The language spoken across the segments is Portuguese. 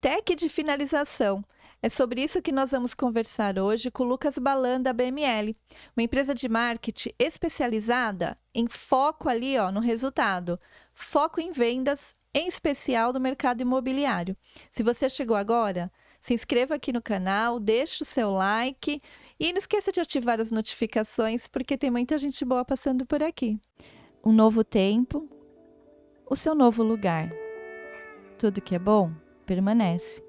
Tech de finalização. É sobre isso que nós vamos conversar hoje com o Lucas Balan, da BML, uma empresa de marketing especializada em foco ali, ó, no resultado, foco em vendas, em especial do mercado imobiliário. Se você chegou agora, se inscreva aqui no canal, deixe o seu like e não esqueça de ativar as notificações, porque tem muita gente boa passando por aqui. Um novo tempo, o seu novo lugar. Tudo que é bom permanece.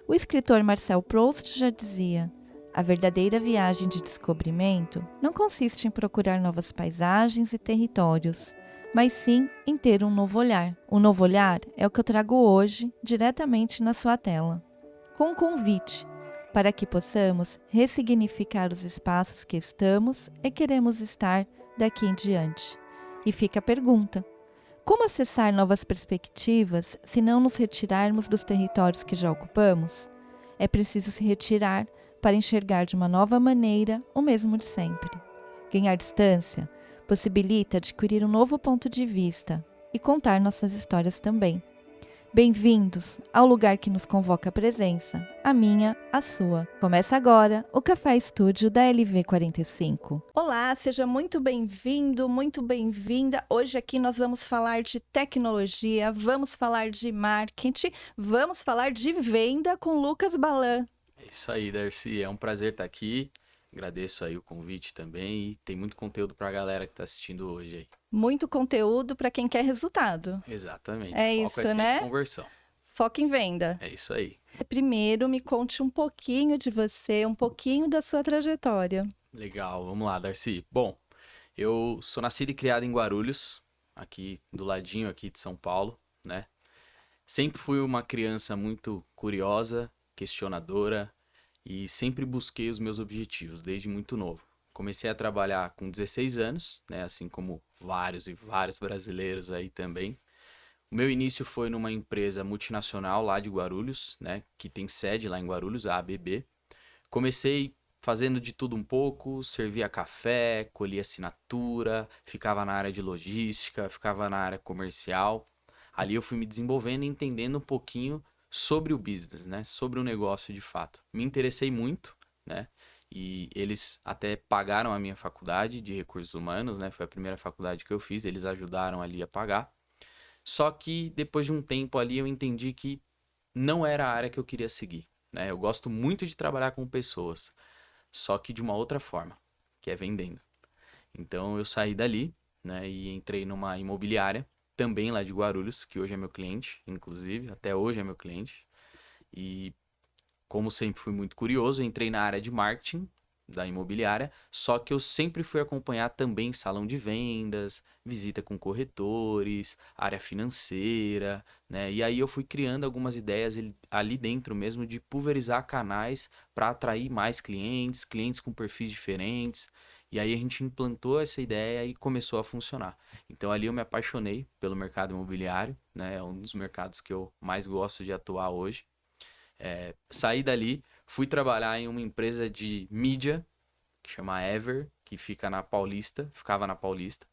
O escritor Marcel Proust já dizia: a verdadeira viagem de descobrimento não consiste em procurar novas paisagens e territórios, mas sim em ter um novo olhar. O novo olhar é o que eu trago hoje diretamente na sua tela, com um convite para que possamos ressignificar os espaços que estamos e queremos estar daqui em diante. E fica a pergunta: como acessar novas perspectivas se não nos retirarmos dos territórios que já ocupamos? É preciso se retirar para enxergar de uma nova maneira o mesmo de sempre. Ganhar distância possibilita adquirir um novo ponto de vista e contar nossas histórias também. Bem-vindos ao lugar que nos convoca a presença, a minha, a sua. Começa agora o Café Estúdio da LV45. Olá, seja muito bem-vindo, muito bem-vinda. Hoje aqui nós vamos falar de tecnologia, vamos falar de marketing, vamos falar de venda com Lucas Balan. É isso aí, Darcy. É um prazer estar aqui. Agradeço aí o convite também. E tem muito conteúdo para a galera que está assistindo hoje aí. Muito conteúdo para quem quer resultado. Exatamente. É Foco isso, é sempre né? conversão. Foco em venda. É isso aí. Primeiro, me conte um pouquinho de você, um pouquinho da sua trajetória. Legal, vamos lá, Darcy. Bom, eu sou nascido e criado em Guarulhos, aqui do ladinho aqui de São Paulo, né? Sempre fui uma criança muito curiosa, questionadora e sempre busquei os meus objetivos desde muito novo. Comecei a trabalhar com 16 anos, né, assim como vários e vários brasileiros aí também. O meu início foi numa empresa multinacional lá de Guarulhos, né, que tem sede lá em Guarulhos, a ABB. Comecei fazendo de tudo um pouco, servia café, colhia assinatura, ficava na área de logística, ficava na área comercial. Ali eu fui me desenvolvendo e entendendo um pouquinho sobre o business, né? Sobre o negócio de fato. Me interessei muito, né? E eles até pagaram a minha faculdade de recursos humanos, né? Foi a primeira faculdade que eu fiz, eles ajudaram ali a pagar. Só que depois de um tempo ali eu entendi que não era a área que eu queria seguir, né? Eu gosto muito de trabalhar com pessoas, só que de uma outra forma, que é vendendo. Então eu saí dali, né, e entrei numa imobiliária, também lá de Guarulhos, que hoje é meu cliente, inclusive, até hoje é meu cliente. E como sempre fui muito curioso, entrei na área de marketing da imobiliária, só que eu sempre fui acompanhar também salão de vendas, visita com corretores, área financeira, né? E aí eu fui criando algumas ideias ali dentro mesmo de pulverizar canais para atrair mais clientes, clientes com perfis diferentes. E aí a gente implantou essa ideia e começou a funcionar. Então ali eu me apaixonei pelo mercado imobiliário, né? É um dos mercados que eu mais gosto de atuar hoje. Saí dali, fui trabalhar em uma empresa de mídia, que chama Ever, que fica na Paulista, ficava na Paulista.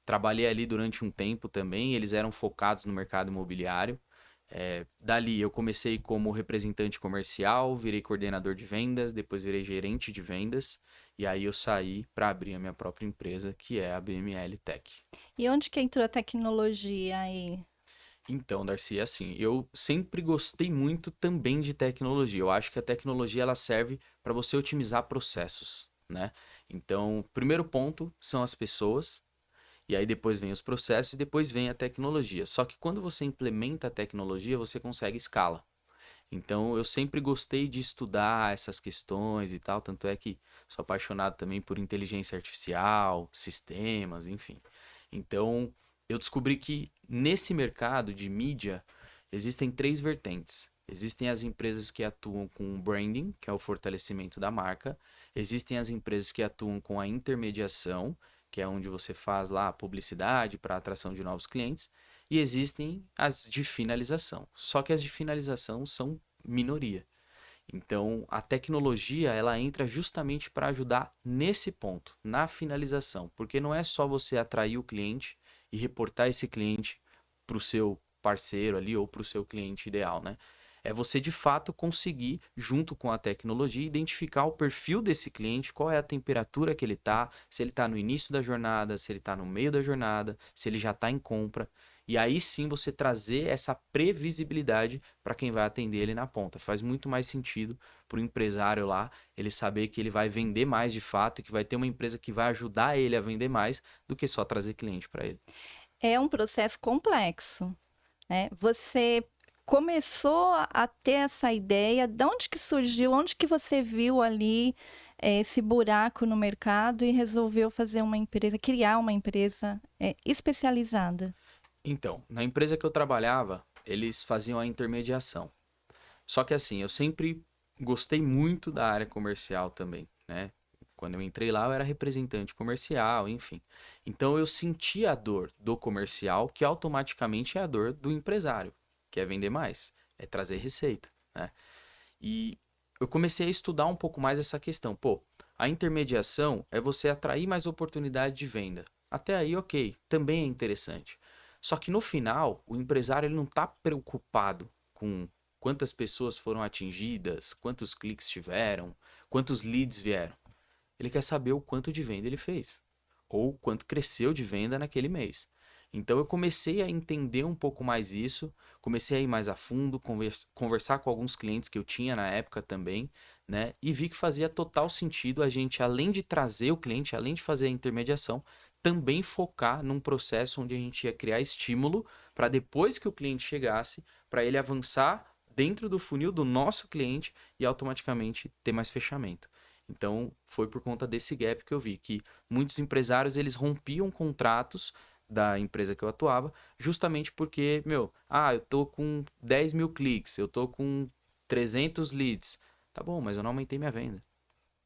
Trabalhei ali durante um tempo também, eles eram focados no mercado imobiliário. Dali eu comecei como representante comercial, virei coordenador de vendas, depois virei gerente de vendas, e aí eu saí para abrir a minha própria empresa, que é a BML Tech. E onde que entrou a tecnologia aí? Então, Darcy, assim, eu sempre gostei muito também de tecnologia. Eu acho que a tecnologia ela serve para você otimizar processos, né? Então, primeiro ponto são as pessoas, e aí depois vem os processos e depois vem a tecnologia. Só que quando você implementa a tecnologia, você consegue escala. Então, eu sempre gostei de estudar essas questões e tal, tanto é que sou apaixonado também por inteligência artificial, sistemas, enfim. Então, eu descobri que nesse mercado de mídia existem três vertentes. Existem as empresas que atuam com branding, que é o fortalecimento da marca. Existem as empresas que atuam com a intermediação, que é onde você faz lá a publicidade para atração de novos clientes. E existem as de finalização. Só que as de finalização são minoria. Então, a tecnologia ela entra justamente para ajudar nesse ponto, na finalização, porque não é só você atrair o cliente e reportar esse cliente para o seu parceiro ali ou para o seu cliente ideal, né? É você, de fato, conseguir, junto com a tecnologia, identificar o perfil desse cliente, qual é a temperatura que ele está, se ele está no início da jornada, se ele está no meio da jornada, se ele já está em compra. E aí sim você trazer essa previsibilidade para quem vai atender ele na ponta. Faz muito mais sentido para o empresário lá, ele saber que ele vai vender mais de fato e que vai ter uma empresa que vai ajudar ele a vender mais do que só trazer cliente para ele. É um processo complexo, né? Você começou a ter essa ideia, de onde que surgiu, onde que você viu ali esse buraco no mercado e resolveu fazer uma empresa, criar uma empresa especializada? Então, na empresa que eu trabalhava, eles faziam a intermediação. Só que assim, eu sempre gostei muito da área comercial também, né? Quando eu entrei lá, eu era representante comercial, enfim. Então eu sentia a dor do comercial, que automaticamente é a dor do empresário, que é vender mais, é trazer receita, né? E eu comecei a estudar um pouco mais essa questão. Pô, a intermediação é você atrair mais oportunidade de venda. Até aí, ok, também é interessante. Só que no final, o empresário ele não está preocupado com quantas pessoas foram atingidas, quantos cliques tiveram, quantos leads vieram. Ele quer saber o quanto de venda ele fez, ou quanto cresceu de venda naquele mês. Então eu comecei a entender um pouco mais isso, comecei a ir mais a fundo, conversar com alguns clientes que eu tinha na época também, né? E vi que fazia total sentido a gente, além de trazer o cliente, além de fazer a intermediação, também focar num processo onde a gente ia criar estímulo para depois que o cliente chegasse, para ele avançar dentro do funil do nosso cliente e automaticamente ter mais fechamento. Então, foi por conta desse gap que eu vi que muitos empresários eles rompiam contratos da empresa que eu atuava, justamente porque, eu tô com 10 mil cliques, eu tô com 300 leads. Tá bom, mas eu não aumentei minha venda.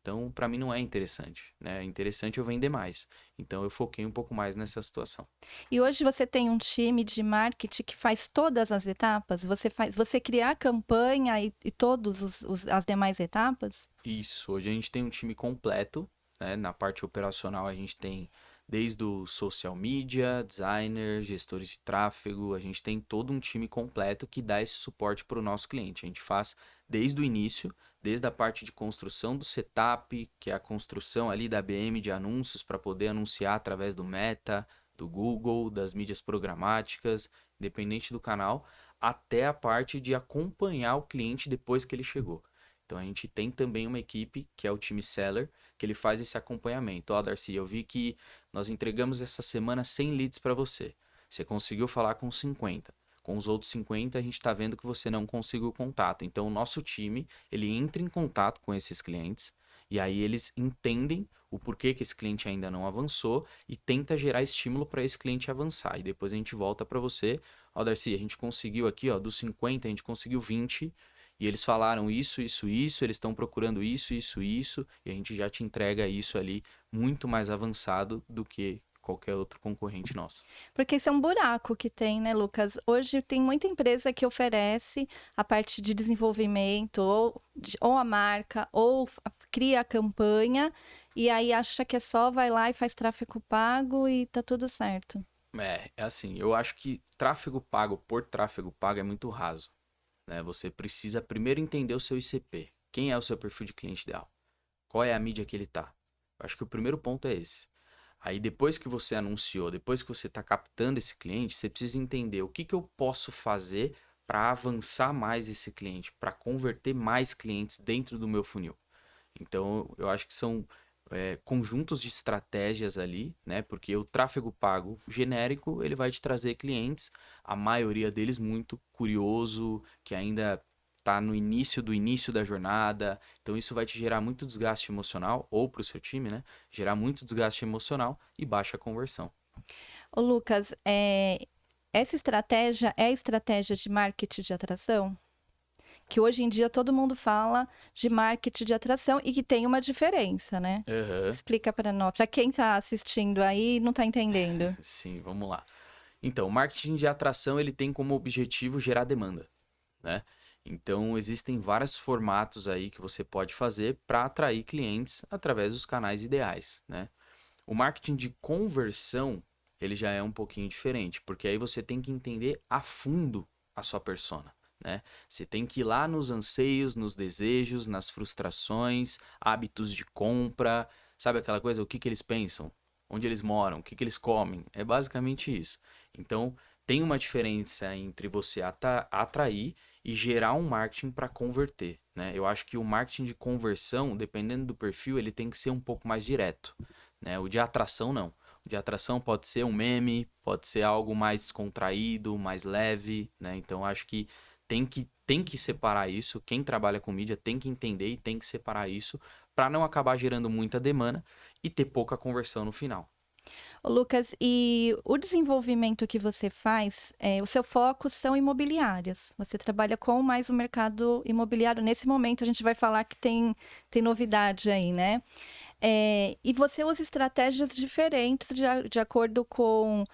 Então, para mim não é interessante, né? É interessante eu vender mais. Então, eu foquei um pouco mais nessa situação. E hoje você tem um time de marketing que faz todas as etapas? Você cria a campanha e todas as demais etapas? Isso, hoje a gente tem um time completo, né? Na parte operacional a gente tem desde o social media, designer, gestores de tráfego, a gente tem todo um time completo que dá esse suporte para o nosso cliente. A gente faz desde o início, desde a parte de construção do setup, que é a construção ali da BM de anúncios para poder anunciar através do Meta, do Google, das mídias programáticas, independente do canal, até a parte de acompanhar o cliente depois que ele chegou. Então a gente tem também uma equipe, que é o time Seller, que ele faz esse acompanhamento. Ó, Darcy, eu vi que nós entregamos essa semana 100 leads para você. Você conseguiu falar com 50. Com os outros 50, a gente está vendo que você não conseguiu contato. Então, o nosso time, ele entra em contato com esses clientes e aí eles entendem o porquê que esse cliente ainda não avançou e tenta gerar estímulo para esse cliente avançar. E depois a gente volta para você. Ó, Darcy, a gente conseguiu aqui, ó, dos 50, a gente conseguiu 20 e eles falaram isso, eles estão procurando isso, e a gente já te entrega isso ali muito mais avançado do que qualquer outro concorrente nosso. Porque esse é um buraco que tem, né, Lucas? Hoje tem muita empresa que oferece a parte de desenvolvimento, ou a marca, ou cria a campanha, e aí acha que é só, vai lá e faz tráfego pago e tá tudo certo. É assim, eu acho que tráfego pago por tráfego pago é muito raso, né? Você precisa primeiro entender o seu ICP. Quem é o seu perfil de cliente ideal? Qual é a mídia que ele tá? Eu acho que o primeiro ponto é esse. Aí depois que você anunciou, depois que você está captando esse cliente, você precisa entender o que eu posso fazer para avançar mais esse cliente, para converter mais clientes dentro do meu funil. Então eu acho que são conjuntos de estratégias ali, né? Porque o tráfego pago genérico ele vai te trazer clientes, a maioria deles muito curioso, que ainda está no início do início da jornada. Então isso vai te gerar muito desgaste emocional, ou para o seu time, né? Gerar muito desgaste emocional e baixa conversão. Ô, Lucas, essa estratégia é a estratégia de marketing de atração? Que hoje em dia todo mundo fala de marketing de atração e que tem uma diferença, né? Uhum. Explica para nós, para quem está assistindo aí e não está entendendo. Sim, vamos lá. Então, o marketing de atração ele tem como objetivo gerar demanda, né? Então, existem vários formatos aí que você pode fazer para atrair clientes através dos canais ideais, né? O marketing de conversão, ele já é um pouquinho diferente, porque aí você tem que entender a fundo a sua persona, né? Você tem que ir lá nos anseios, nos desejos, nas frustrações, hábitos de compra, sabe aquela coisa? O que que eles pensam? Onde eles moram? O que que eles comem? É basicamente isso. Então, tem uma diferença entre você atrair e gerar um marketing para converter, né? Eu acho que o marketing de conversão, dependendo do perfil, ele tem que ser um pouco mais direto, né? O de atração, não. O de atração pode ser um meme, pode ser algo mais descontraído, mais leve, né? Então, acho que tem que separar isso. Quem trabalha com mídia tem que entender e tem que separar isso para não acabar gerando muita demanda e ter pouca conversão no final. Ô, Lucas, e o desenvolvimento que você faz, o seu foco são imobiliárias. Você trabalha com mais o mercado imobiliário. Nesse momento, a gente vai falar que tem novidade aí, né? E você usa estratégias diferentes de acordo com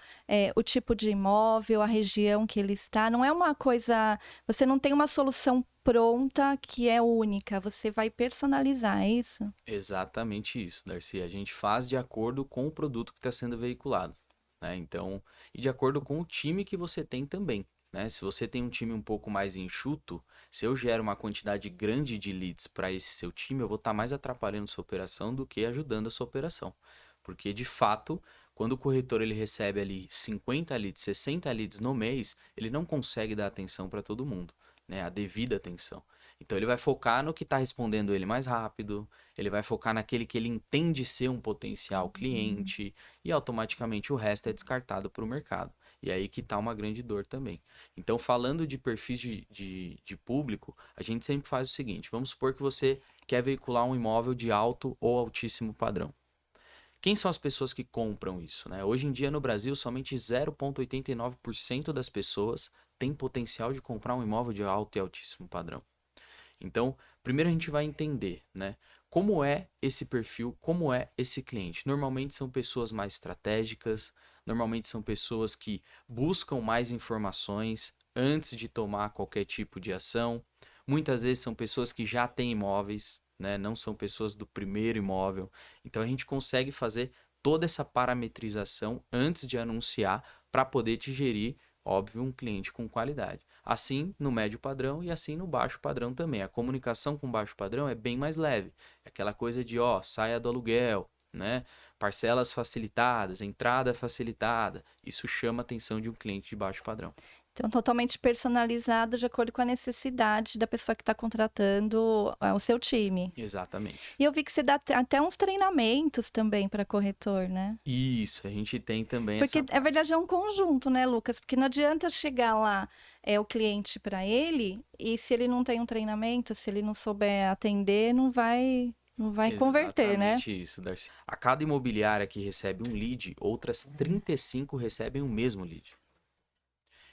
o tipo de imóvel, a região que ele está. Não é uma coisa. Você não tem uma solução pronta que é única. Você vai personalizar, é isso? Exatamente isso, Darcy. A gente faz de acordo com o produto que está sendo veiculado, né? Então, e de acordo com o time que você tem também, né? Se você tem um time um pouco mais enxuto, se eu gero uma quantidade grande de leads para esse seu time, eu vou estar mais atrapalhando sua operação do que ajudando a sua operação. Porque, de fato, quando o corretor ele recebe ali 50 leads, 60 leads no mês, ele não consegue dar atenção para todo mundo, né? A devida atenção. Então ele vai focar no que está respondendo ele mais rápido, ele vai focar naquele que ele entende ser um potencial cliente e automaticamente o resto é descartado para o mercado. E aí que está uma grande dor também. Então, falando de perfis de público, a gente sempre faz o seguinte: vamos supor que você quer veicular um imóvel de alto ou altíssimo padrão. Quem são as pessoas que compram isso, né? Hoje em dia no Brasil, somente 0,89% das pessoas têm potencial de comprar um imóvel de alto e altíssimo padrão. Então, primeiro a gente vai entender, né? Como é esse perfil, como é esse cliente. Normalmente são pessoas mais estratégicas, normalmente são pessoas que buscam mais informações antes de tomar qualquer tipo de ação. Muitas vezes são pessoas que já têm imóveis, né? Não são pessoas do primeiro imóvel. Então a gente consegue fazer toda essa parametrização antes de anunciar para poder te gerir, óbvio, um cliente com qualidade. Assim no médio padrão e assim no baixo padrão também. A comunicação com baixo padrão é bem mais leve. É aquela coisa de, saia do aluguel, né? Parcelas facilitadas, entrada facilitada. Isso chama a atenção de um cliente de baixo padrão. Então, totalmente personalizado de acordo com a necessidade da pessoa que está contratando o seu time. Exatamente. E eu vi que você dá até uns treinamentos também para corretor, né? Isso, a gente tem também Porque, essa parte. verdade, é um conjunto, né, Lucas? Porque não adianta chegar lá o cliente para ele e se ele não tem um treinamento, se ele não souber atender, não vai converter, né? Exatamente isso, Darcy. A cada imobiliária que recebe um lead, outras 35 recebem o mesmo lead.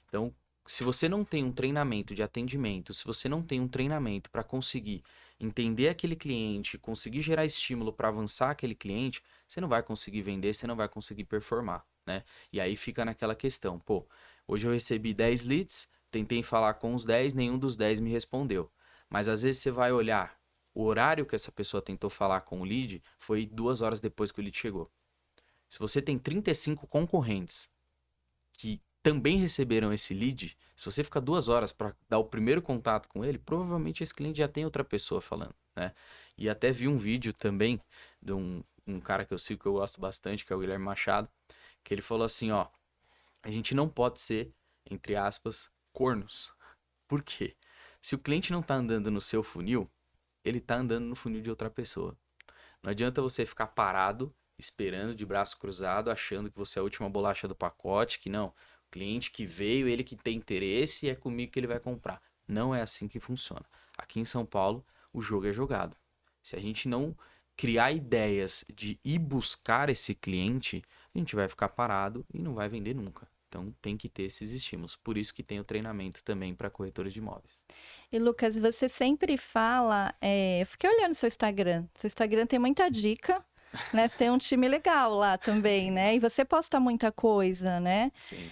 Então, se você não tem um treinamento de atendimento, se você não tem um treinamento para conseguir entender aquele cliente, conseguir gerar estímulo para avançar aquele cliente, você não vai conseguir vender, você não vai conseguir performar, né? E aí fica naquela questão, hoje eu recebi 10 leads, tentei falar com os 10, nenhum dos 10 me respondeu. Mas às vezes você vai olhar, o horário que essa pessoa tentou falar com o lead foi 2 horas depois que o lead chegou. Se você tem 35 concorrentes que também receberam esse lead, se você ficar 2 horas para dar o primeiro contato com ele, provavelmente esse cliente já tem outra pessoa falando, né? E até vi um vídeo também de um cara que eu sigo, que eu gosto bastante, que é o Guilherme Machado, que ele falou assim, a gente não pode ser, entre aspas, cornos. Por quê? Se o cliente não está andando no seu funil, ele está andando no funil de outra pessoa. Não adianta você ficar parado, esperando de braço cruzado, achando que você é a última bolacha do pacote, que não. O cliente que veio, ele que tem interesse, é comigo que ele vai comprar. Não é assim que funciona. Aqui em São Paulo, o jogo é jogado. Se a gente não criar ideias de ir buscar esse cliente, a gente vai ficar parado e não vai vender nunca. Então tem que ter esses estímulos. Por isso que tem o treinamento também para corretores de imóveis. E Lucas, você sempre fala, eu fiquei olhando seu Instagram. Seu Instagram tem muita dica, né? Você tem um time legal lá também, né? E você posta muita coisa, né? Sim.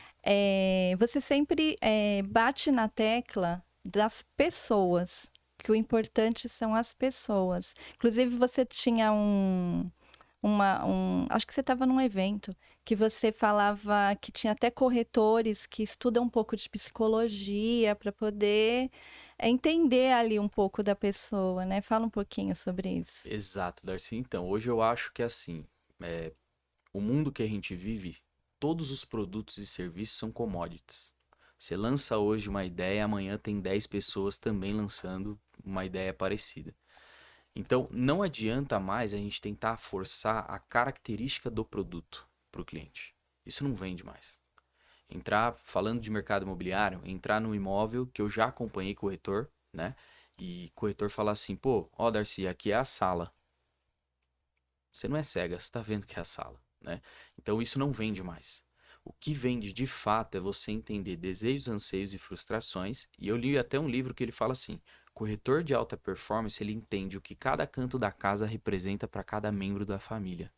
Você sempre bate na tecla das pessoas, que o importante são as pessoas. Inclusive, você tinha um acho que você estava num evento que você falava que tinha até corretores que estudam um pouco de psicologia para poder entender ali um pouco da pessoa, né? Fala um pouquinho sobre isso. Exato, Darcy. Então, hoje eu acho que assim, é, o mundo que a gente vive, todos os produtos e serviços são commodities. Você lança hoje uma ideia, amanhã tem 10 pessoas também lançando uma ideia parecida. Então, não adianta mais a gente tentar forçar a característica do produto para o cliente. Isso não vende mais. Entrar, falando de mercado imobiliário, entrar no imóvel que eu já acompanhei corretor, né? E corretor falar assim, pô, ó Darcy, aqui é a sala. Você não é cega, você está vendo que é a sala, né? Então isso não vende mais. O que vende de fato é você entender desejos, anseios e frustrações. E eu li até um livro que ele fala assim: corretor de alta performance, ele entende o que cada canto da casa representa para cada membro da família.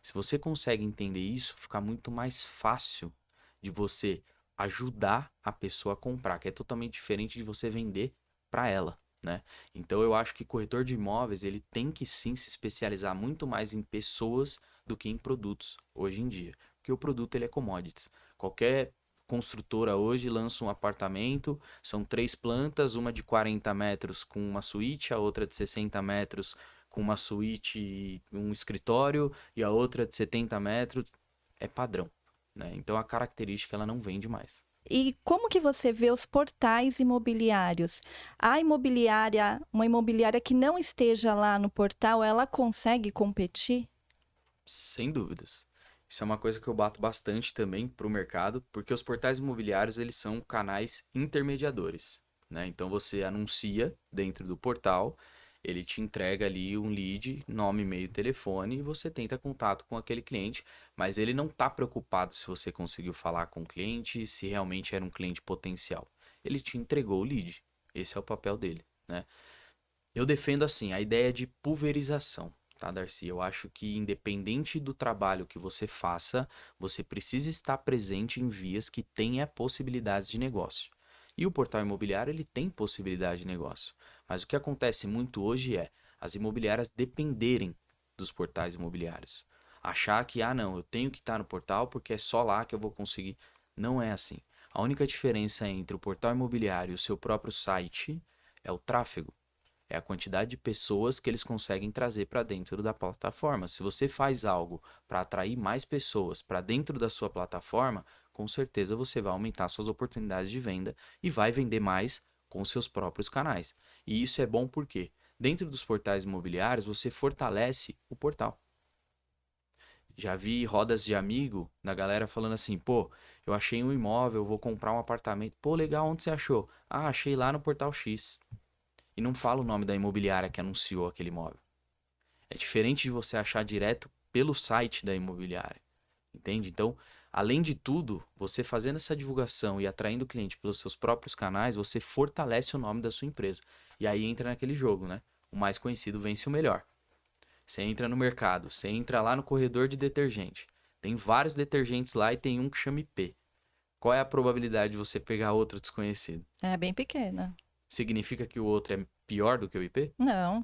Se você consegue entender isso, fica muito mais fácil de você ajudar a pessoa a comprar, que é totalmente diferente de você vender para ela, né? Então eu acho que corretor de imóveis, ele tem que sim se especializar muito mais em pessoas do que em produtos hoje em dia, porque o produto ele é commodities. Qualquer construtora hoje lança um apartamento, são 3 plantas, uma de 40 metros com uma suíte, a outra de 60 metros com uma suíte e um escritório, e a outra de 70 metros, é padrão, né? Então a característica ela não vende mais. E como que você vê os portais imobiliários? Uma imobiliária que não esteja lá no portal, ela consegue competir? Sem dúvidas. Isso é uma coisa que eu bato bastante também para o mercado, porque os portais imobiliários eles são canais intermediadores, né? Então você anuncia dentro do portal, ele te entrega ali um lead, nome, e-mail, telefone e você tenta contato com aquele cliente, mas ele não está preocupado se você conseguiu falar com o cliente, se realmente era um cliente potencial. Ele te entregou o lead. Esse é o papel dele, né? Eu defendo assim a ideia de pulverização, tá, Darcy? Eu acho que independente do trabalho que você faça, você precisa estar presente em vias que tenha possibilidades de negócio. E o portal imobiliário ele tem possibilidade de negócio. Mas o que acontece muito hoje é as imobiliárias dependerem dos portais imobiliários. Achar que, ah, não, eu tenho que estar no portal porque é só lá que eu vou conseguir. Não é assim. A única diferença entre o portal imobiliário e o seu próprio site é o tráfego. É a quantidade de pessoas que eles conseguem trazer para dentro da plataforma. Se você faz algo para atrair mais pessoas para dentro da sua plataforma, com certeza você vai aumentar suas oportunidades de venda e vai vender mais com seus próprios canais. E isso é bom porque dentro dos portais imobiliários você fortalece o portal. Já vi rodas de amigo da galera falando assim, pô, eu achei um imóvel, vou comprar um apartamento. Pô, legal, onde você achou? Ah, achei lá no portal X. E não fala o nome da imobiliária que anunciou aquele imóvel. É diferente de você achar direto pelo site da imobiliária. Entende? Então, além de tudo, você fazendo essa divulgação e atraindo o cliente pelos seus próprios canais, você fortalece o nome da sua empresa. E aí entra naquele jogo, né? O mais conhecido vence o melhor. Você entra no mercado, você entra lá no corredor de detergente. Tem vários detergentes lá e tem um que chama IP. Qual é a probabilidade de você pegar outro desconhecido? É bem pequena. Significa que o outro é pior do que o IP? Não,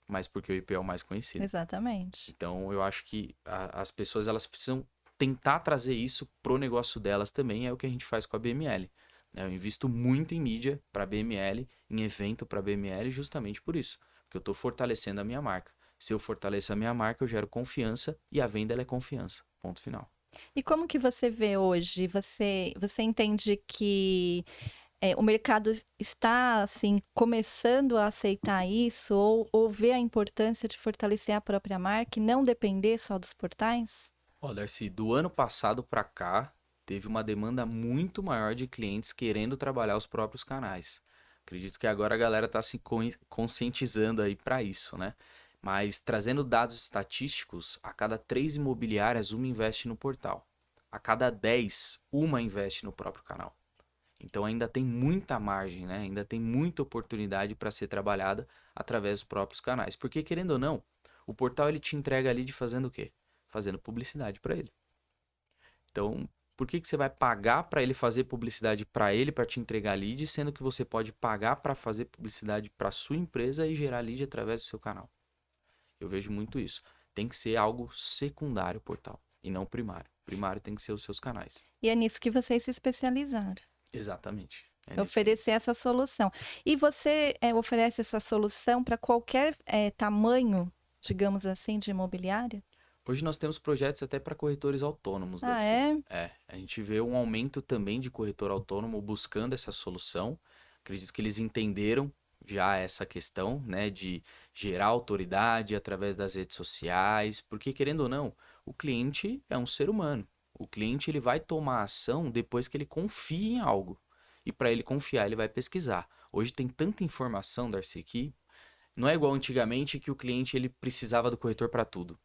Mas porque o IP é o mais conhecido. exatamente. Então eu acho que as pessoas elas precisam tentar trazer isso pro negócio delas também, é o que a gente faz com a BML. Né? Eu invisto muito em mídia para a BML, em evento para a BML, justamente por isso, porque eu estou fortalecendo a minha marca. Se eu fortaleço a minha marca, eu gero confiança e a venda ela é confiança. Ponto final. E como que você vê hoje? Você entende que o mercado está assim começando a aceitar isso ou vê a importância de fortalecer a própria marca e não depender só dos portais? Olha, Darcy, do ano passado para cá, teve uma demanda muito maior de clientes querendo trabalhar os próprios canais. Acredito que agora a galera está se conscientizando aí para isso, né? Mas trazendo dados estatísticos, a cada 3 imobiliárias, uma investe no portal. A cada 10, uma investe no próprio canal. Então ainda tem muita margem, né? Ainda tem muita oportunidade para ser trabalhada através dos próprios canais. Porque, querendo ou não, o portal ele te entrega ali de fazendo o quê? Fazendo publicidade para ele. Então, por que você vai pagar para ele fazer publicidade para ele, para te entregar lead, sendo que você pode pagar para fazer publicidade para sua empresa e gerar lead através do seu canal? Eu vejo muito isso. tem que ser algo secundário o portal e não primário. Primário tem que ser os seus canais. E é nisso que vocês se especializaram. Exatamente. É Oferecer essa solução. E você oferece essa solução para qualquer tamanho, digamos assim, de imobiliária? Hoje nós temos projetos até para corretores autônomos, Darcy. A gente vê um aumento também de corretor autônomo buscando essa solução. Acredito que eles entenderam já essa questão, né, de gerar autoridade através das redes sociais, porque querendo ou não, o cliente é um ser humano. O cliente ele vai tomar ação depois que ele confia em algo. E para ele confiar, ele vai pesquisar. Hoje tem tanta informação, Darcy, que não é igual antigamente que o cliente ele precisava do corretor para tudo.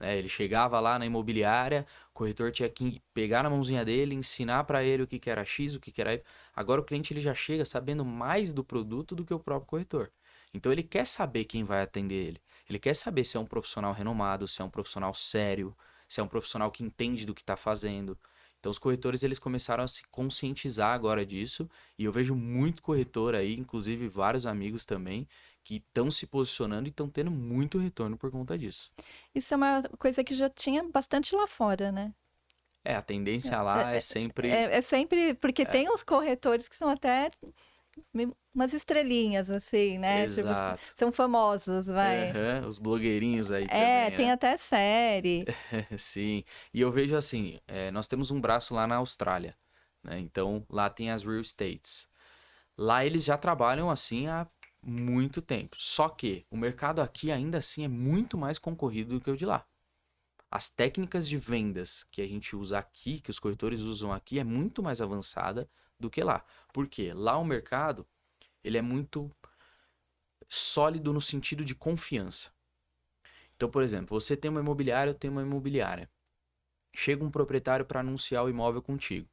Ele chegava lá na imobiliária, o corretor tinha que pegar na mãozinha dele, ensinar para ele o que era X, o que era Y. Agora o cliente ele já chega sabendo mais do produto do que o próprio corretor. Então ele quer saber quem vai atender ele. Ele quer saber se é um profissional renomado, se é um profissional sério, se é um profissional que entende do que está fazendo. Então os corretores eles começaram a se conscientizar agora disso e eu vejo muito corretor aí, inclusive vários amigos também, que estão se posicionando e estão tendo muito retorno por conta disso. Isso é uma coisa que já tinha bastante lá fora, né? A tendência lá é sempre... É sempre, porque tem uns corretores que são até umas estrelinhas, assim, né? Exato. Tipo, são famosos, vai. Os blogueirinhos aí também, tem até série. Sim. E eu vejo assim, nós temos um braço lá na Austrália, né? Então, lá tem as real estates. Lá eles já trabalham assim há muito tempo. Só que o mercado aqui ainda assim é muito mais concorrido do que o de lá. As técnicas de vendas que a gente usa aqui, que os corretores usam aqui, é muito mais avançada do que lá. Por quê? Lá o mercado, ele é muito sólido no sentido de confiança. Então, por exemplo, você tem uma imobiliária, eu tenho uma imobiliária. Chega um proprietário para anunciar o imóvel contigo.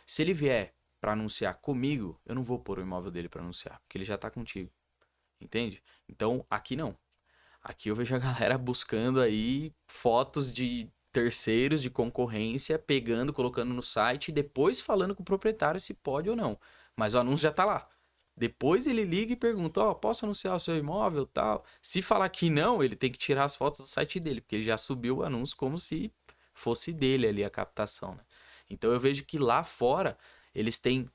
Se ele vier para anunciar comigo, eu não vou pôr o imóvel dele para anunciar, porque ele já está contigo. Entende? Então, aqui não. Aqui eu vejo a galera buscando aí fotos de terceiros, de concorrência, pegando, colocando no site e depois falando com o proprietário se pode ou não. Mas o anúncio já tá lá. Depois ele liga e pergunta, posso anunciar o seu imóvel tal? Se falar que não, ele tem que tirar as fotos do site dele, porque ele já subiu o anúncio como se fosse dele ali a captação, né? Então eu vejo que lá fora eles têm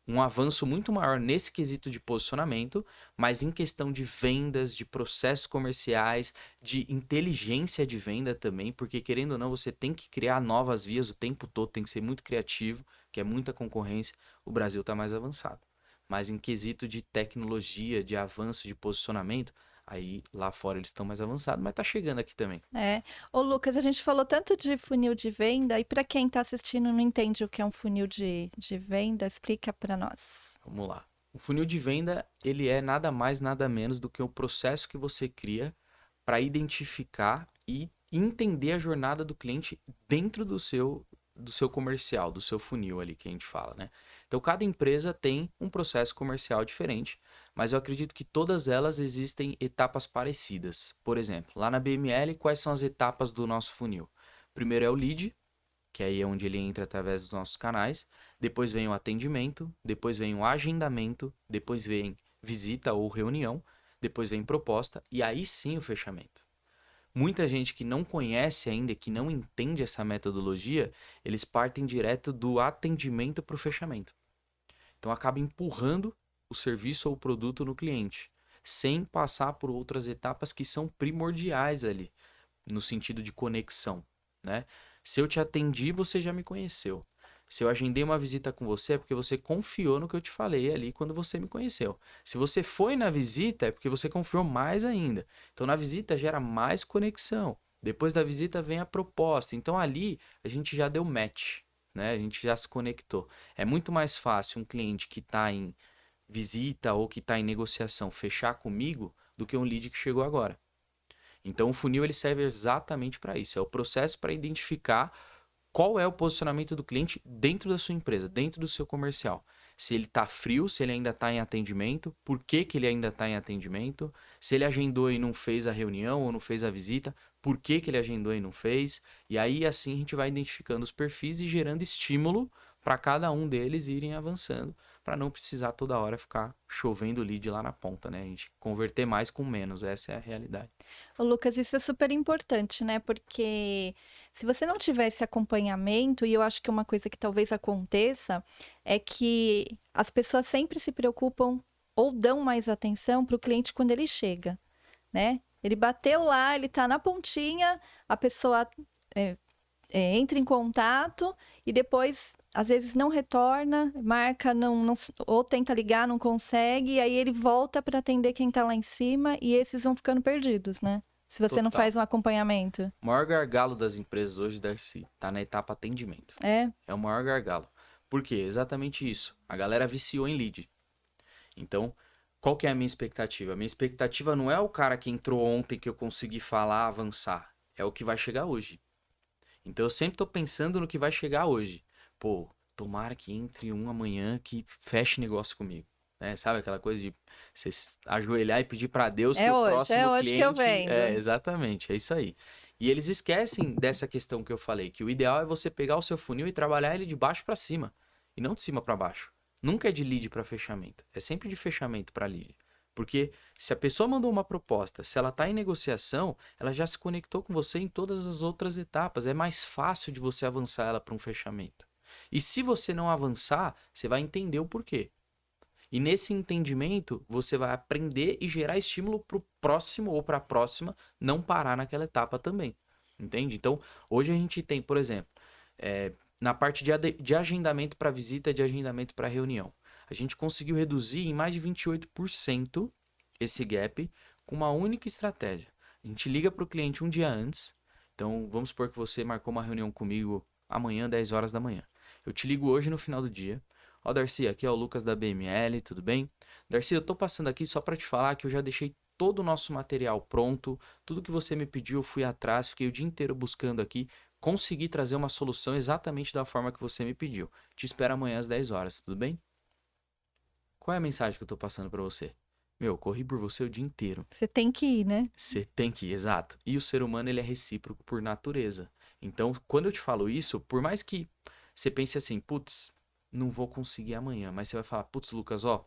um avanço muito maior nesse quesito de posicionamento, mas em questão de vendas, de processos comerciais, de inteligência de venda também, porque querendo ou não, você tem que criar novas vias o tempo todo, tem que ser muito criativo, que é muita concorrência, o Brasil está mais avançado. Mas em quesito de tecnologia, de avanço, de posicionamento, aí lá fora eles estão mais avançados, mas tá chegando aqui também. Ô Lucas, a gente falou tanto de funil de venda, e para quem está assistindo e não entende o que é um funil de venda, explica para nós. Vamos lá. O funil de venda, ele é nada mais, nada menos do que o processo que você cria para identificar e entender a jornada do cliente dentro do seu comercial, do seu funil ali que a gente fala, né? Então, cada empresa tem um processo comercial diferente, mas eu acredito que todas elas existem etapas parecidas. Por exemplo, lá na BML, quais são as etapas do nosso funil? Primeiro é o lead, que aí é onde ele entra através dos nossos canais. Depois vem o atendimento, depois vem o agendamento, depois vem visita ou reunião, depois vem proposta e aí sim o fechamento. Muita gente que não conhece ainda, que não entende essa metodologia, eles partem direto do atendimento para o fechamento. Então acaba empurrando o serviço ou o produto no cliente, sem passar por outras etapas que são primordiais ali, no sentido de conexão, né? Se eu te atendi, você já me conheceu. Se eu agendei uma visita com você, é porque você confiou no que eu te falei ali quando você me conheceu. Se você foi na visita, é porque você confiou mais ainda. Então, na visita gera mais conexão. Depois da visita vem a proposta. Então, ali a gente já deu match, né? A gente já se conectou. É muito mais fácil um cliente que está em visita ou que está em negociação fechar comigo do que um lead que chegou agora. Então, o funil ele serve exatamente para isso. É o processo para identificar qual é o posicionamento do cliente dentro da sua empresa, dentro do seu comercial. Se ele está frio, se ele ainda está em atendimento, por que ele ainda está em atendimento, se ele agendou e não fez a reunião ou não fez a visita, por que ele agendou e não fez. E aí assim a gente vai identificando os perfis e gerando estímulo para cada um deles irem avançando, para não precisar toda hora ficar chovendo lead lá na ponta, né? A gente converter mais com menos, essa é a realidade. Ô, Lucas, isso é super importante, né? Porque se você não tiver esse acompanhamento, e eu acho que uma coisa que talvez aconteça é que as pessoas sempre se preocupam ou dão mais atenção para o cliente quando ele chega, né? Ele bateu lá, ele está na pontinha, a pessoa entra em contato e depois, às vezes, não retorna, marca, ou tenta ligar, não consegue, e aí ele volta para atender quem está lá em cima e esses vão ficando perdidos, né? Se você não Total. faz um acompanhamento. O maior gargalo das empresas hoje, Darcy, tá na etapa atendimento. É, É o maior gargalo. Por quê? Exatamente isso. A galera viciou em lead. Então, qual que é a minha expectativa? A minha expectativa não é o cara que entrou ontem que eu consegui falar, avançar. É o que vai chegar hoje. Então, eu sempre tô pensando no que vai chegar hoje. Pô, tomara que entre um amanhã que feche negócio comigo. Né? Sabe aquela coisa de você ajoelhar e pedir para Deus que o próximo é hoje cliente... que eu vendo. Exatamente, é isso aí. E eles esquecem dessa questão que eu falei, que o ideal é você pegar o seu funil e trabalhar ele de baixo para cima, e não de cima para baixo. Nunca é de lead para fechamento, é sempre de fechamento para lead. Porque se a pessoa mandou uma proposta, se ela está em negociação, ela já se conectou com você em todas as outras etapas. É mais fácil de você avançar ela para um fechamento. E se você não avançar, você vai entender o porquê. E nesse entendimento, você vai aprender e gerar estímulo para o próximo ou para a próxima não parar naquela etapa também. Entende? Então, hoje a gente tem, por exemplo, na parte de agendamento para visita, de agendamento para reunião. A gente conseguiu reduzir em mais de 28% esse gap com uma única estratégia. A gente liga para o cliente um dia antes. Então, vamos supor que você marcou uma reunião comigo amanhã, 10 horas da manhã. Eu te ligo hoje no final do dia. Ó, Darcy, aqui é o Lucas da BML, tudo bem? Darcy, eu tô passando aqui só para te falar que eu já deixei todo o nosso material pronto. Tudo que você me pediu, eu fui atrás, fiquei o dia inteiro buscando aqui. Consegui trazer uma solução exatamente da forma que você me pediu. Te espero amanhã às 10 horas, tudo bem? Qual é a mensagem que eu tô passando para você? Meu, corri por você o dia inteiro. Você tem que ir, né? Você tem que ir, exato. E o ser humano, ele é recíproco por natureza. Então, quando eu te falo isso, por mais que você pense assim, putz, não vou conseguir amanhã, mas você vai falar, putz, Lucas, ó,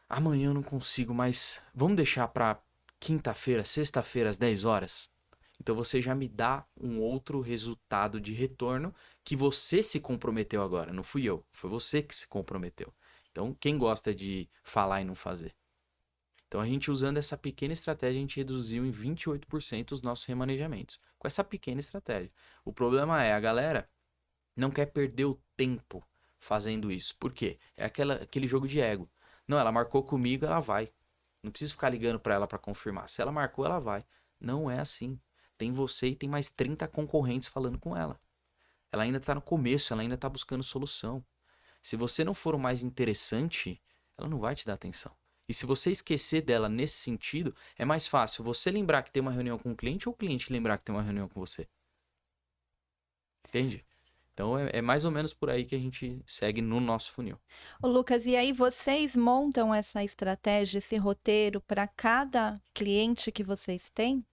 amanhã eu não consigo, mas vamos deixar pra quinta-feira, sexta-feira, às 10 horas? Então você já me dá um outro resultado de retorno que você se comprometeu agora. Não fui eu, foi você que se comprometeu. Então, quem gosta de falar e não fazer? Então, a gente usando essa pequena estratégia, a gente reduziu em 28% os nossos remanejamentos. Com essa pequena estratégia. O problema é, a galera não quer perder o tempo fazendo isso. Por quê? É aquele jogo de ego. Não, ela marcou comigo, ela vai. Não preciso ficar ligando para ela para confirmar. Se ela marcou, ela vai. Não é assim. Tem você e tem mais 30 concorrentes falando com ela. Ela ainda está no começo, ela ainda está buscando solução. Se você não for o mais interessante, ela não vai te dar atenção. E se você esquecer dela nesse sentido, é mais fácil você lembrar que tem uma reunião com o cliente ou o cliente lembrar que tem uma reunião com você. Entende? Então é mais ou menos por aí que a gente segue no nosso funil. Ô, Lucas, e aí vocês montam essa estratégia, esse roteiro para cada cliente que vocês têm?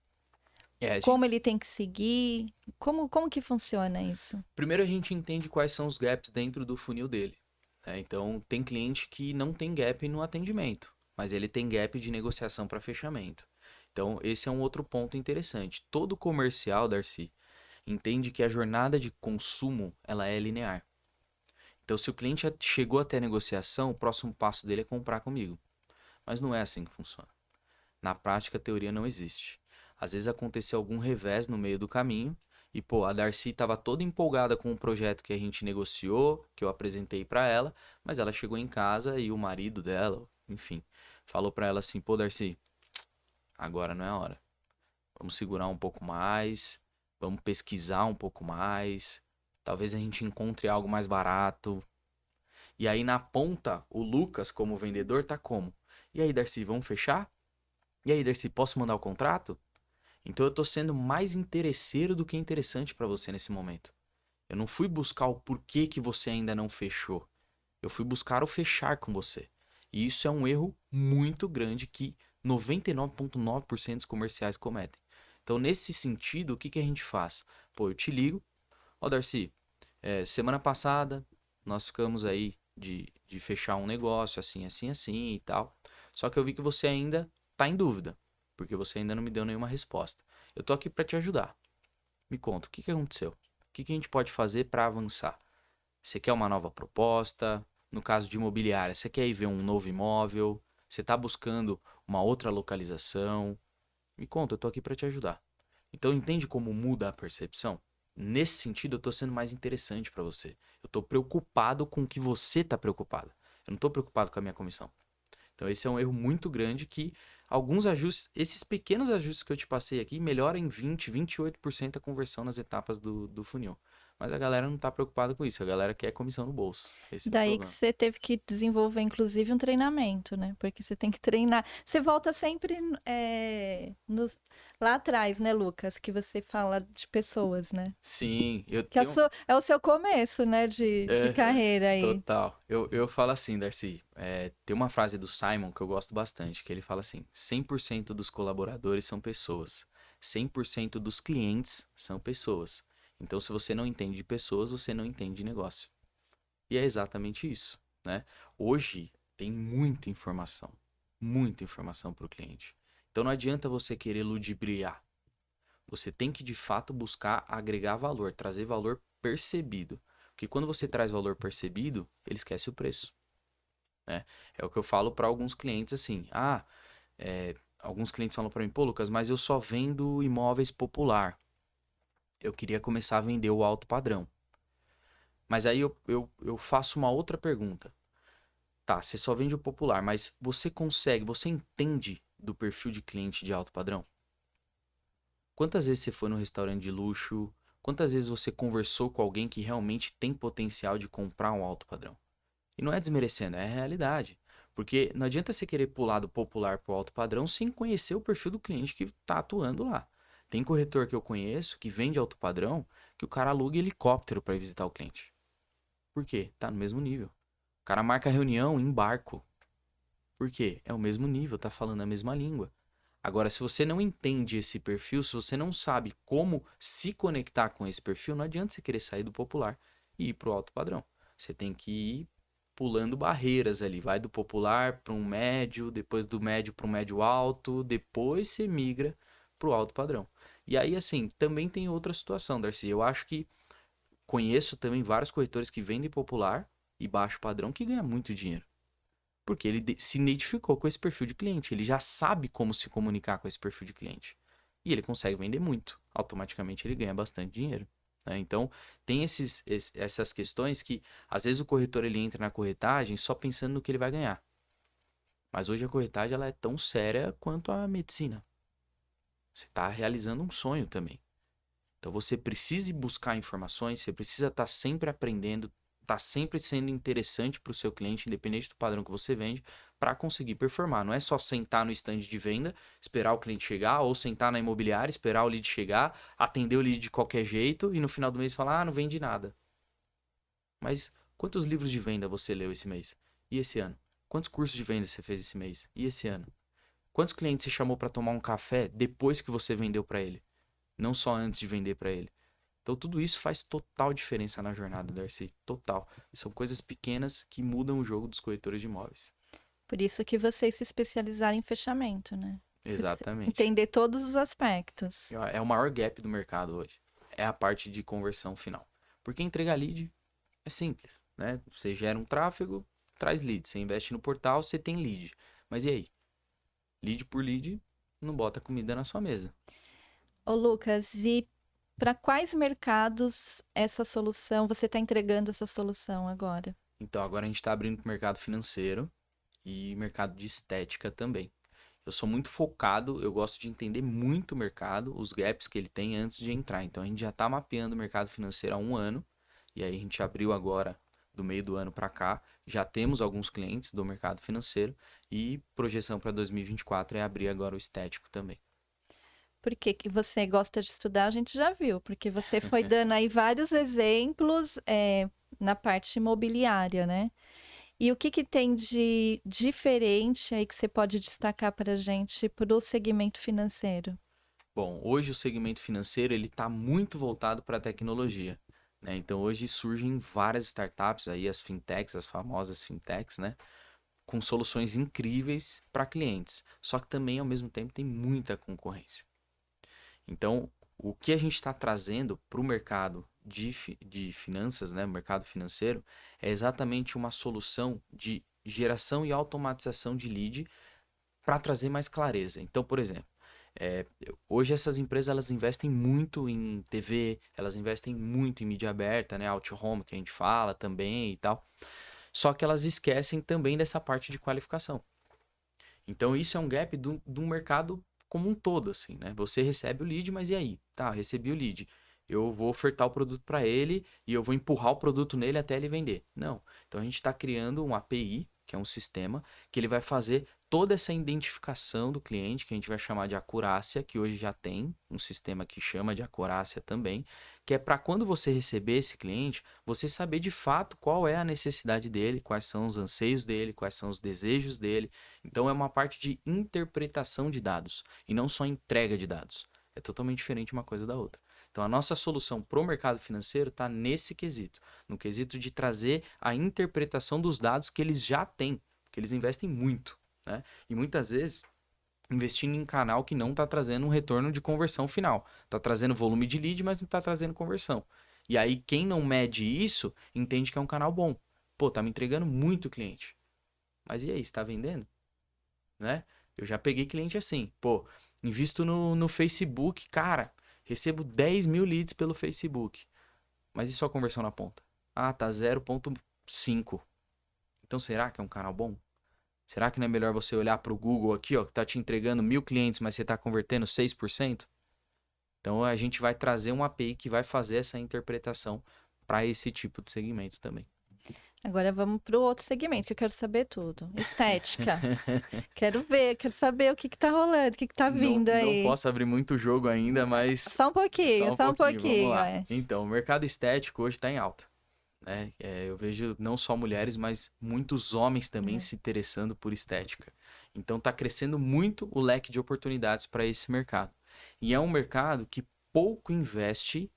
Como ele tem que seguir? Como que funciona isso? Primeiro a gente entende quais são os gaps dentro do funil dele. Né? Então tem cliente que não tem gap no atendimento, mas ele tem gap de negociação para fechamento. Então esse é um outro ponto interessante. Todo comercial, Darcy, entende que a jornada de consumo ela é linear. Então se o cliente chegou até a negociação, o próximo passo dele é comprar comigo. Mas não é assim que funciona. Na prática a teoria não existe. Às vezes aconteceu algum revés no meio do caminho e, pô, a Darcy estava toda empolgada com o projeto que a gente negociou, que eu apresentei para ela, mas ela chegou em casa e o marido dela, enfim, falou para ela assim, pô, Darcy, agora não é a hora. Vamos segurar um pouco mais, vamos pesquisar um pouco mais, talvez a gente encontre algo mais barato. E aí na ponta, o Lucas, como vendedor, tá como? E aí, Darcy, vamos fechar? E aí, Darcy, posso mandar o contrato? Então eu tô sendo mais interesseiro do que interessante para você nesse momento. Eu não fui buscar o porquê que você ainda não fechou. Eu fui buscar o fechar com você. E isso é um erro muito grande que 99,9% dos comerciais cometem. Então nesse sentido, o que a gente faz? Pô, eu te ligo. Ó, Darcy, semana passada nós ficamos aí de fechar um negócio assim, assim, assim e tal. Só que eu vi que você ainda tá em dúvida, porque você ainda não me deu nenhuma resposta. Eu tô aqui para te ajudar. Me conta, o que que aconteceu? O que que a gente pode fazer para avançar? Você quer uma nova proposta? No caso de imobiliária, você quer ir ver um novo imóvel? Você está buscando uma outra localização? Me conta, eu tô aqui para te ajudar. Então entende como muda a percepção? Nesse sentido, eu estou sendo mais interessante para você. Eu estou preocupado com o que você está preocupado. Eu não estou preocupado com a minha comissão. Então esse é um erro muito grande que alguns ajustes, esses pequenos ajustes que eu te passei aqui, melhoram em 20, 28% a conversão nas etapas do funil. Mas a galera não está preocupada com isso, a galera quer comissão no bolso. Esse é o Daí que problema. você teve que desenvolver, inclusive, um treinamento, né? Porque você tem que treinar. Você volta sempre lá atrás, né, Lucas? Que você fala de pessoas, né? Sim, eu Que tenho. é o seu começo, né, de É, carreira aí. total. Eu falo assim, Darcy, tem uma frase do Simon que eu gosto bastante, que ele fala assim, 100% dos colaboradores são pessoas, 100% dos clientes são pessoas. Então, se você não entende de pessoas, você não entende de negócio. E é exatamente isso, né? Hoje tem muita informação para o cliente. Então, não adianta você querer ludibriar. Você tem que, de fato, buscar agregar valor, trazer valor percebido. Porque quando você traz valor percebido, ele esquece o preço, né? É o que eu falo para alguns clientes assim. Alguns clientes falam para mim, pô, Lucas, mas eu só vendo imóveis popular. Eu queria começar a vender o alto padrão. Mas aí eu faço uma outra pergunta. Tá, você só vende o popular, mas você entende do perfil de cliente de alto padrão? Quantas vezes você foi no restaurante de luxo? Quantas vezes você conversou com alguém que realmente tem potencial de comprar um alto padrão? E não é desmerecendo, é a realidade. Porque não adianta você querer pular do popular para o alto padrão sem conhecer o perfil do cliente que está atuando lá. Tem corretor que eu conheço que vende alto padrão que o cara aluga helicóptero para ir visitar o cliente. Por quê? Tá no mesmo nível. O cara marca reunião em barco. Por quê? É o mesmo nível, tá falando a mesma língua. Agora, se você não entende esse perfil, se você não sabe como se conectar com esse perfil, não adianta você querer sair do popular e ir pro alto padrão. Você tem que ir pulando barreiras ali. Vai do popular para um médio, depois do médio para um médio alto, depois você migra pro alto padrão. E aí, assim, também tem outra situação, Darcy. Eu acho que conheço também vários corretores que vendem popular e baixo padrão que ganham muito dinheiro. Porque ele se identificou com esse perfil de cliente. Ele já sabe como se comunicar com esse perfil de cliente. E ele consegue vender muito. Automaticamente ele ganha bastante dinheiro, né? Então, tem essas questões que, às vezes, o corretor ele entra na corretagem só pensando no que ele vai ganhar. Mas hoje a corretagem ela é tão séria quanto a medicina. Você está realizando um sonho também. Então, você precisa buscar informações, você precisa estar sempre aprendendo, tá sempre sendo interessante para o seu cliente, independente do padrão que você vende, para conseguir performar. Não é só sentar no stand de venda, esperar o cliente chegar, ou sentar na imobiliária, esperar o lead chegar, atender o lead de qualquer jeito e no final do mês falar, não vende nada. Mas quantos livros de venda você leu esse mês? E esse ano? Quantos cursos de venda você fez esse mês? E esse ano? Quantos clientes você chamou para tomar um café depois que você vendeu para ele? Não só antes de vender para ele. Então tudo isso faz total diferença na jornada, Darcy. Total. São coisas pequenas que mudam o jogo dos corretores de imóveis. Por isso que vocês se especializaram em fechamento, né? Exatamente. Entender todos os aspectos. É o maior gap do mercado hoje. É a parte de conversão final. Porque entregar lead é simples, né? Você gera um tráfego, traz lead. Você investe no portal, você tem lead. Mas e aí? Lead por lead, não bota comida na sua mesa. Ô, Lucas, e para quais mercados essa solução, você está entregando essa solução agora? Então agora a gente está abrindo para o mercado financeiro e mercado de estética também. Eu sou muito focado, eu gosto de entender muito o mercado, os gaps que ele tem antes de entrar. Então a gente já está mapeando o mercado financeiro há um ano, e aí a gente abriu agora, do meio do ano para cá, já temos alguns clientes do mercado financeiro e projeção para 2024 é abrir agora o estético também. Por que que você gosta de estudar, a gente já viu, porque você foi dando aí vários exemplos na parte imobiliária, né? E o que que tem de diferente aí que você pode destacar para a gente para o segmento financeiro? Bom, hoje o segmento financeiro ele está muito voltado para a tecnologia. né? Então hoje surgem várias startups aí, as fintechs, as famosas fintechs, né? Com soluções incríveis para clientes. Só que também, ao mesmo tempo, tem muita concorrência. Então, o que a gente está trazendo para o mercado de finanças, né? O mercado financeiro, é exatamente uma solução de geração e automatização de lead para trazer mais clareza. Então, por exemplo, é, hoje essas empresas elas investem muito em TV, elas investem muito em mídia aberta, né? Out home que a gente fala também e tal. Só que elas esquecem também dessa parte de qualificação. Então isso é um gap do mercado como um todo, assim, né? Você recebe o lead, mas e aí? Tá, recebi o lead. Eu vou ofertar o produto para ele e eu vou empurrar o produto nele até ele vender. Não. Então a gente está criando um API, que é um sistema, que ele vai fazer toda essa identificação do cliente, que a gente vai chamar de acurácia, que hoje já tem um sistema que chama de acurácia também, que é para quando você receber esse cliente, você saber de fato qual é a necessidade dele, quais são os anseios dele, quais são os desejos dele. Então é uma parte de interpretação de dados e não só entrega de dados. É totalmente diferente uma coisa da outra. Então a nossa solução para o mercado financeiro está nesse quesito, no quesito de trazer a interpretação dos dados que eles já têm, porque eles investem muito, né? E muitas vezes investindo em canal que não está trazendo um retorno de conversão final. Está trazendo volume de lead, mas não está trazendo conversão. E aí quem não mede isso entende que é um canal bom. Pô, tá me entregando muito cliente. Mas e aí, está vendendo? Né? Eu já peguei cliente assim, pô, invisto no Facebook, cara, recebo 10 mil leads pelo Facebook, mas e sua conversão na ponta? Ah, tá 0,5. Então será que é um canal bom? Será que não é melhor você olhar para o Google aqui, ó, que tá te entregando 1.000 clientes, mas você tá convertendo 6%? Então a gente vai trazer uma API que vai fazer essa interpretação para esse tipo de segmento também. Agora vamos para o outro segmento, que eu quero saber tudo. Estética. Quero ver, quero saber o que tá rolando, o que tá Não, vindo não aí. posso abrir muito jogo ainda, mas só um Só um pouquinho, vamos pouquinho, lá. é. Então, o mercado estético hoje está em alta, né? Eu vejo não só mulheres, mas muitos homens também É. se interessando por estética. Então, está crescendo muito o leque de oportunidades para esse mercado. E é um mercado que pouco investe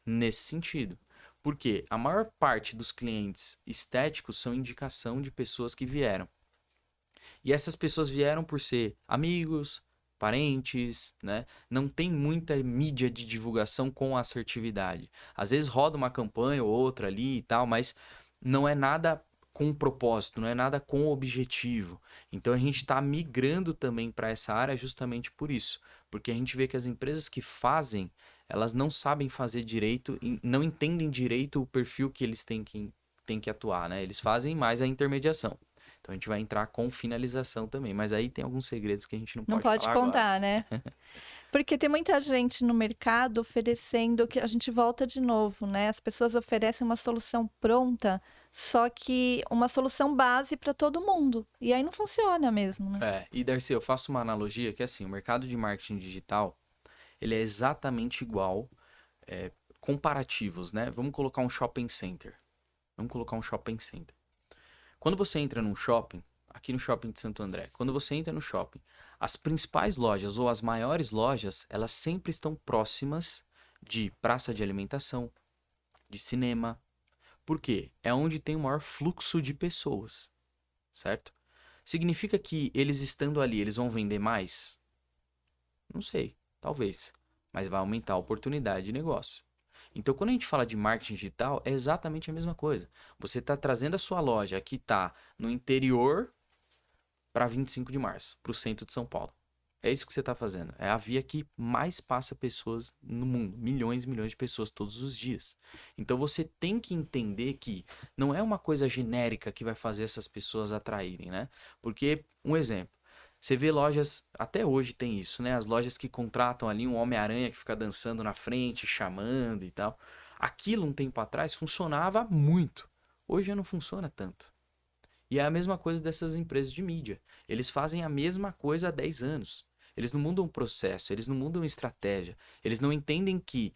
nesse sentido. Porque a maior parte dos clientes estéticos são indicação de pessoas que vieram. E essas pessoas vieram por ser amigos, parentes, né? Não tem muita mídia de divulgação com assertividade. Às vezes roda uma campanha ou outra ali e tal, mas não é nada com propósito, não é nada com objetivo. Então a gente está migrando também para essa área justamente por isso, porque a gente vê que as empresas que fazem, elas não sabem fazer direito, não entendem direito o perfil que eles têm que atuar, né? Eles fazem mais a intermediação. Então a gente vai entrar com finalização também, mas aí tem alguns segredos que a gente não Não pode pode falar agora. contar, né? Porque tem muita gente no mercado oferecendo que a gente volta de novo, né? As pessoas oferecem uma solução pronta, só que uma solução base para todo mundo. E aí não funciona mesmo, né? E Darcy, eu faço uma analogia que assim, o mercado de marketing digital, ele é exatamente igual, comparativos, né? Vamos colocar um shopping center. Vamos colocar um shopping center. Quando você entra num shopping, aqui no shopping de Santo André, quando você entra no shopping, as principais lojas ou as maiores lojas, elas sempre estão próximas de praça de alimentação, de cinema. Por quê? É onde tem o maior fluxo de pessoas, certo? Significa que eles estando ali, eles vão vender mais? Não sei, talvez. Mas vai aumentar a oportunidade de negócio. Então, quando a gente fala de marketing digital, é exatamente a mesma coisa. Você está trazendo a sua loja que está no interior para 25 de março, para o centro de São Paulo. É isso que você está fazendo. É a via que mais passa pessoas no mundo. Milhões e milhões de pessoas todos os dias. Então você tem que entender que não é uma coisa genérica que vai fazer essas pessoas atraírem, né? Porque, um exemplo, você vê lojas, até hoje tem isso, né? As lojas que contratam ali um Homem-Aranha que fica dançando na frente, chamando e tal. Aquilo um tempo atrás funcionava muito. Hoje já não funciona tanto. E é a mesma coisa dessas empresas de mídia. Eles fazem a mesma coisa há 10 anos. Eles não mudam o processo, eles não mudam estratégia. Eles não entendem que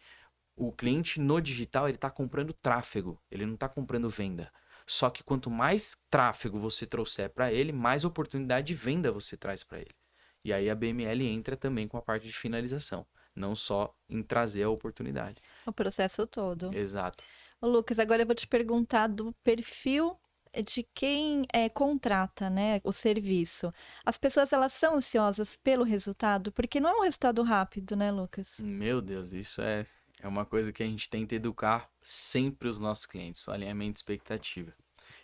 o cliente no digital ele está comprando tráfego, ele não está comprando venda. Só que quanto mais tráfego você trouxer para ele, mais oportunidade de venda você traz para ele. E aí a BML entra também com a parte de finalização, não só em trazer a oportunidade. O processo todo. Exato. Ô, Lucas, agora eu vou te perguntar do perfil de quem contrata, né, o serviço. As pessoas, elas são ansiosas pelo resultado? Porque não é um resultado rápido, né, Lucas? Meu Deus, isso é uma coisa que a gente tenta educar sempre os nossos clientes, o alinhamento de expectativa.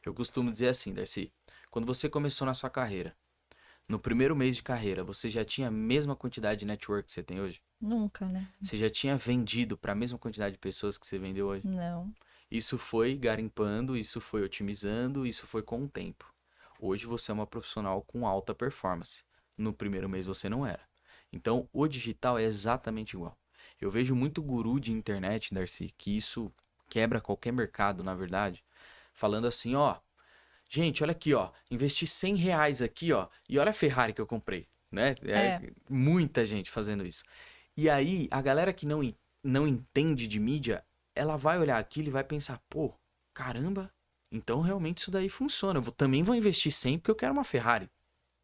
Eu costumo dizer assim, Darcy, quando você começou na sua carreira, no primeiro mês de carreira, você já tinha a mesma quantidade de network que você tem hoje? Nunca, né? Você já tinha vendido para a mesma quantidade de pessoas que você vendeu hoje? Não. Isso foi garimpando, isso foi otimizando, isso foi com o tempo. Hoje você é uma profissional com alta performance. No primeiro mês você não era. Então, o digital é exatamente igual. Eu vejo muito guru de internet, Darcy, que isso quebra qualquer mercado, na verdade, falando assim, ó, gente, olha aqui, ó, investi R$ 100 aqui, ó, e olha a Ferrari que eu comprei, né? É. Muita gente fazendo isso. E aí, a galera que não entende de mídia, ela vai olhar aquilo e vai pensar, pô, caramba, então realmente isso daí funciona. Também vou investir 100 porque eu quero uma Ferrari,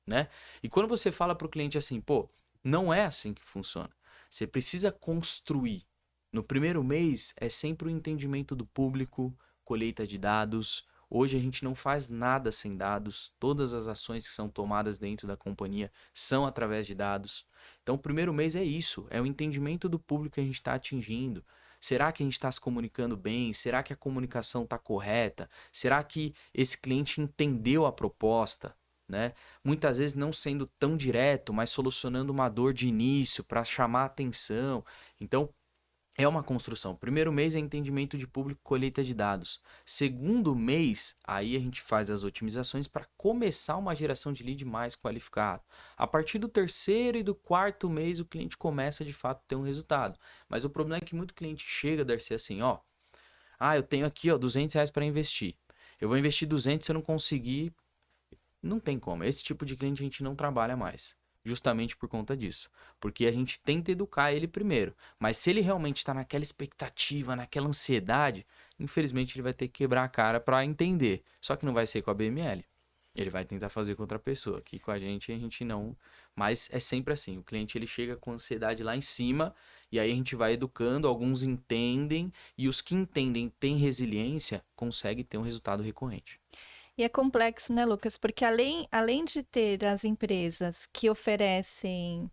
né? E quando você fala para o cliente assim, pô, não é assim que funciona. Você precisa construir. No primeiro mês é sempre o entendimento do público, colheita de dados. Hoje a gente não faz nada sem dados. Todas as ações que são tomadas dentro da companhia são através de dados. Então, o primeiro mês é isso, é o entendimento do público que a gente está atingindo. Será que a gente está se comunicando bem? Será que a comunicação está correta? Será que esse cliente entendeu a proposta? Né? Muitas vezes não sendo tão direto, mas solucionando uma dor de início para chamar a atenção. Então, é uma construção. Primeiro mês é entendimento de público, colheita de dados. Segundo mês, aí a gente faz as otimizações para começar uma geração de lead mais qualificado. A partir do terceiro e do quarto mês, o cliente começa de fato a ter um resultado. Mas o problema é que muito cliente chega, Darcy, assim, ó, eu tenho aqui, ó, R$ 200 para investir. Eu vou investir 200, se eu não conseguir, não tem como. Esse tipo de cliente a gente não trabalha mais. Justamente por conta disso. Porque a gente tenta educar ele primeiro. Mas se ele realmente está naquela expectativa, naquela ansiedade, infelizmente ele vai ter que quebrar a cara para entender. Só que não vai ser com a BML. Ele vai tentar fazer com outra pessoa. Aqui com a gente não. Mas é sempre assim. O cliente ele chega com ansiedade lá em cima. E aí a gente vai educando. Alguns entendem. E os que entendem, têm resiliência, conseguem ter um resultado recorrente. E é complexo, né, Lucas? Porque além de ter as empresas que oferecem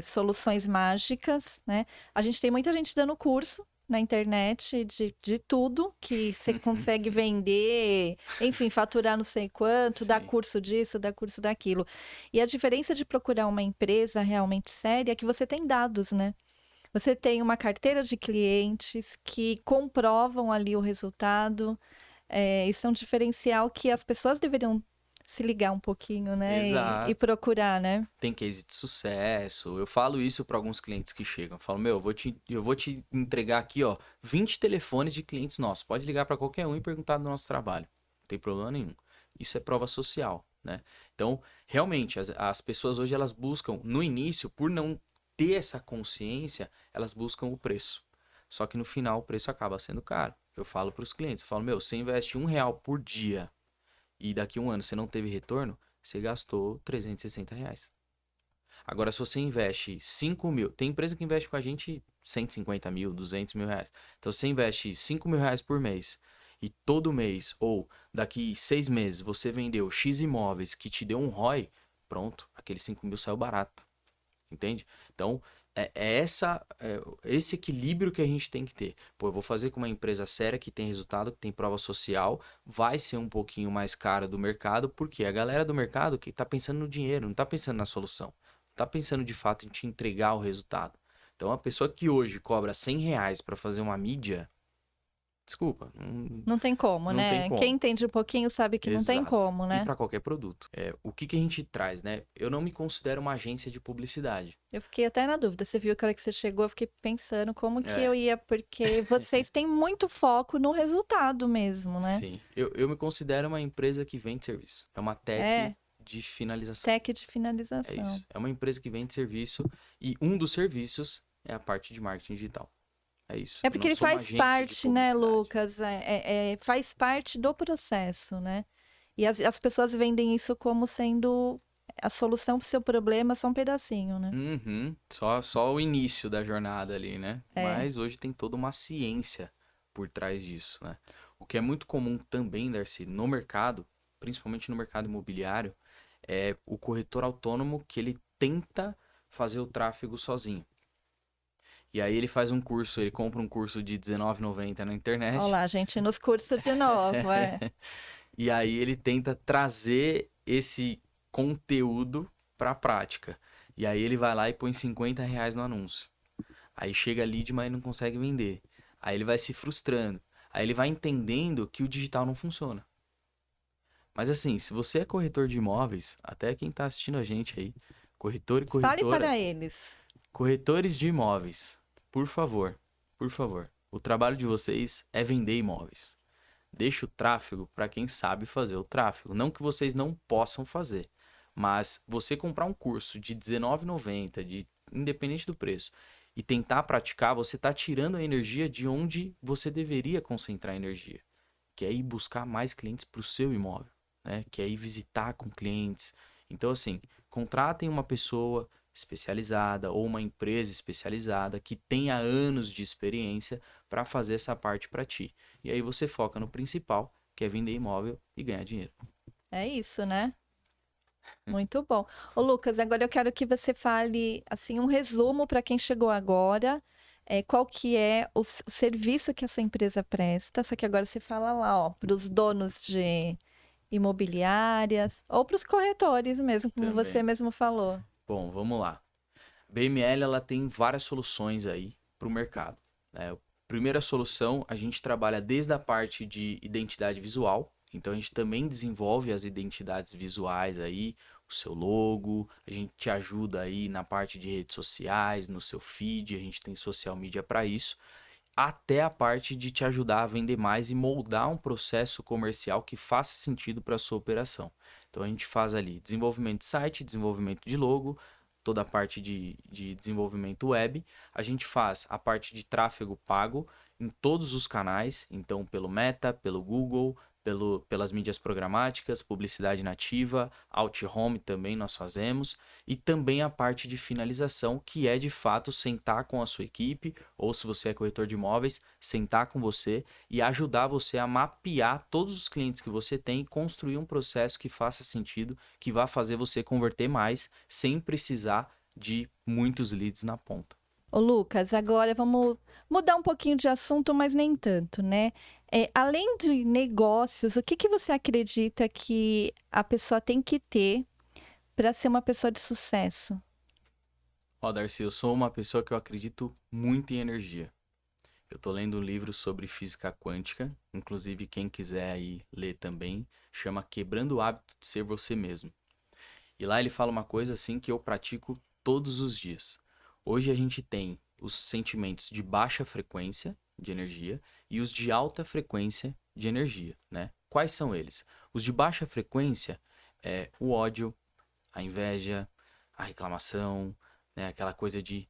soluções mágicas, né? A gente tem muita gente dando curso na internet de tudo que você consegue vender, enfim, faturar não sei quanto, dar Sim. curso disso, dar curso daquilo. E a diferença de procurar uma empresa realmente séria é que você tem dados, né? Você tem uma carteira de clientes que comprovam ali o resultado. Isso é um diferencial que as pessoas deveriam se ligar um pouquinho, né? E Exato. procurar, né? Tem case de sucesso. Eu falo isso para alguns clientes que chegam. Eu falo, meu, eu vou te entregar aqui, ó, 20 telefones de clientes nossos. Pode ligar para qualquer um e perguntar do nosso trabalho. Não tem problema nenhum. Isso é prova social, né? Então, realmente, as pessoas hoje, elas buscam, no início, por não ter essa consciência, elas buscam o preço. Só que no final, o preço acaba sendo caro. Eu falo para os clientes, eu falo, meu, você investe R$ 1 por dia e daqui a um ano você não teve retorno, você gastou R$ 360. Agora, se você investe 5 mil, tem empresa que investe com a gente 150 mil, R$ 200 mil. Então, você investe R$ 5 mil por mês e todo mês, ou daqui 6 meses, você vendeu X imóveis que te deu um ROI, pronto, aqueles 5 mil saiu barato. Entende? Então, esse equilíbrio que a gente tem que ter. Pô, eu vou fazer com uma empresa séria que tem resultado, que tem prova social, vai ser um pouquinho mais cara do mercado, porque a galera do mercado que está pensando no dinheiro, não está pensando na solução. Está pensando de fato em te entregar o resultado. Então, a pessoa que hoje cobra R$ 100 para fazer uma mídia, desculpa, Não tem como, não tem né? como. Quem entende um pouquinho sabe que não tem Exato. como, E né? para qualquer produto. O que a gente traz, né? Eu não me considero uma agência de publicidade. Eu fiquei até na dúvida. Você viu que a hora que você chegou, eu fiquei pensando como que É. eu ia, porque vocês têm muito foco no resultado mesmo, né? Sim. Eu me considero uma empresa que vende serviço. É uma tech de finalização. Tech de É finalização. isso. É uma empresa que vende serviço e um dos serviços é a parte de marketing digital. É isso. É porque ele faz parte, né, Lucas? Faz parte do processo, né? E as pessoas vendem isso como sendo a solução para o seu problema, só um pedacinho, né? Uhum. Só o início da jornada ali, né? Mas hoje tem toda uma ciência por trás disso, né? O que é muito comum também, Darcy, no mercado, principalmente no mercado imobiliário, é o corretor autônomo que ele tenta fazer o tráfego sozinho. E aí ele faz um curso, ele compra um curso de R$19,90 na internet. Olha lá, gente, nos cursos de novo, E aí ele tenta trazer esse conteúdo para a prática. E aí ele vai lá e põe R$50 no anúncio. Aí chega lead, mas não consegue vender. Aí ele vai se frustrando. Aí ele vai entendendo que o digital não funciona. Mas assim, se você é corretor de imóveis, até quem está assistindo a gente aí, corretor e Fale corretora, para eles. corretores de imóveis, por favor, o trabalho de vocês é vender imóveis. Deixa o tráfego para quem sabe fazer o tráfego. Não que vocês não possam fazer, mas você comprar um curso de R$19,90, independente do preço, e tentar praticar, você está tirando a energia de onde você deveria concentrar a energia, que é ir buscar mais clientes para o seu imóvel, né? Que é ir visitar com clientes. Então, assim, contratem uma pessoa especializada ou uma empresa especializada que tenha anos de experiência para fazer essa parte para ti. E aí você foca no principal, que é vender imóvel e ganhar dinheiro. É isso, né? Muito bom. Ô, Lucas, agora eu quero que você fale assim um resumo para quem chegou agora. Qual que é o serviço que a sua empresa presta? Só que agora você fala lá, ó, para os donos de imobiliárias ou para os corretores mesmo, como Também. você mesmo falou. Bom, vamos lá. BML ela tem várias soluções aí para o mercado, né? Primeira solução, a gente trabalha desde a parte de identidade visual. Então a gente também desenvolve as identidades visuais aí, o seu logo, a gente te ajuda aí na parte de redes sociais, no seu feed, a gente tem social media para isso, até a parte de te ajudar a vender mais e moldar um processo comercial que faça sentido para a sua operação. Então a gente faz ali desenvolvimento de site, desenvolvimento de logo, toda a parte de desenvolvimento web. A gente faz a parte de tráfego pago em todos os canais, então pelo Meta, pelo Google, pelas mídias programáticas, publicidade nativa, out home também nós fazemos, e também a parte de finalização, que é de fato sentar com a sua equipe, ou se você é corretor de imóveis, sentar com você e ajudar você a mapear todos os clientes que você tem e construir um processo que faça sentido, que vá fazer você converter mais, sem precisar de muitos leads na ponta. Ô, Lucas, agora vamos mudar um pouquinho de assunto, mas nem tanto, né? Além de negócios, o que que você acredita que a pessoa tem que ter para ser uma pessoa de sucesso? Ó, Darcy, eu sou uma pessoa que eu acredito muito em energia. Eu tô lendo um livro sobre física quântica, inclusive quem quiser aí ler também, chama Quebrando o Hábito de Ser Você Mesmo. E lá ele fala uma coisa assim que eu pratico todos os dias. Hoje a gente tem os sentimentos de baixa frequência de energia e os de alta frequência de energia, né? Quais são eles? Os de baixa frequência é o ódio, a inveja, a reclamação, né? Aquela coisa de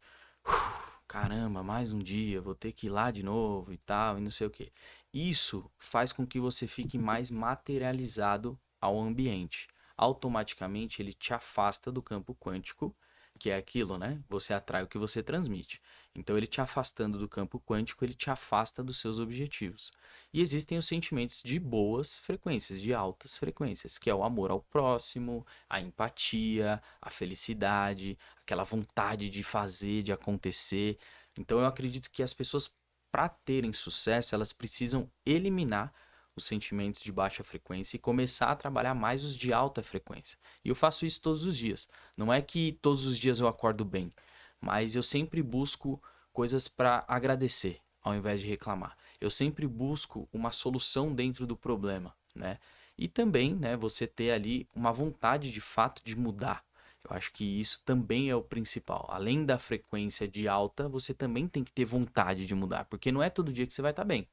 caramba, mais um dia, vou ter que ir lá de novo e tal, e não sei o quê. Isso faz com que você fique mais materializado ao ambiente. Automaticamente ele te afasta do campo quântico, que é aquilo, né? Você atrai o que você transmite. Então ele te afastando do campo quântico, ele te afasta dos seus objetivos. E existem os sentimentos de boas frequências, de altas frequências, que é o amor ao próximo, a empatia, a felicidade, aquela vontade de fazer, de acontecer. Então eu acredito que as pessoas, para terem sucesso, elas precisam eliminar os sentimentos de baixa frequência e começar a trabalhar mais os de alta frequência. E eu faço isso todos os dias. Não é que todos os dias eu acordo bem, mas eu sempre busco coisas para agradecer, ao invés de reclamar. Eu sempre busco uma solução dentro do problema, né? E também, né, você ter ali uma vontade de fato de mudar. Eu acho que isso também é o principal. Além da frequência de alta, você também tem que ter vontade de mudar, porque não é todo dia que você vai estar bem.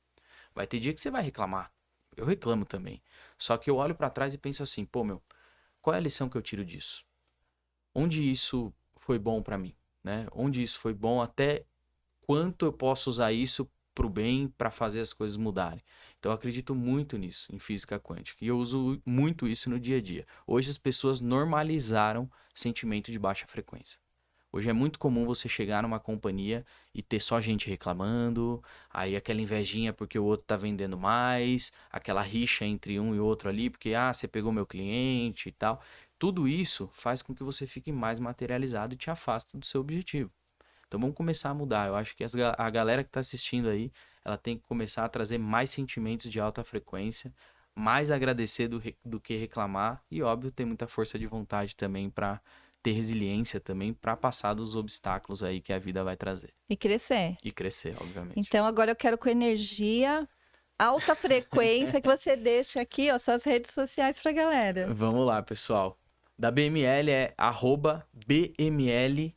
Vai ter dia que você vai reclamar. Eu reclamo também. Só que eu olho para trás e penso assim, pô, meu, qual é a lição que eu tiro disso? Onde isso foi bom para mim, né? Onde isso foi bom, até quanto eu posso usar isso pro bem, para fazer as coisas mudarem. Então eu acredito muito nisso, em física quântica. E eu uso muito isso no dia a dia. Hoje as pessoas normalizaram sentimento de baixa frequência. Hoje é muito comum você chegar numa companhia e ter só gente reclamando, aí aquela invejinha porque o outro tá vendendo mais, aquela rixa entre um e outro ali, porque, você pegou meu cliente e tal. Tudo isso faz com que você fique mais materializado e te afasta do seu objetivo. Então vamos começar a mudar. Eu acho que a galera que está assistindo aí, ela tem que começar a trazer mais sentimentos de alta frequência, mais agradecer do que reclamar e, óbvio, ter muita força de vontade também para ter resiliência também para passar dos obstáculos aí que a vida vai trazer. E crescer. E crescer, obviamente. Então agora eu quero com energia, alta frequência, que você deixa aqui, ó, suas redes sociais pra galera. Vamos lá, pessoal. Da BML é @BMLAG_.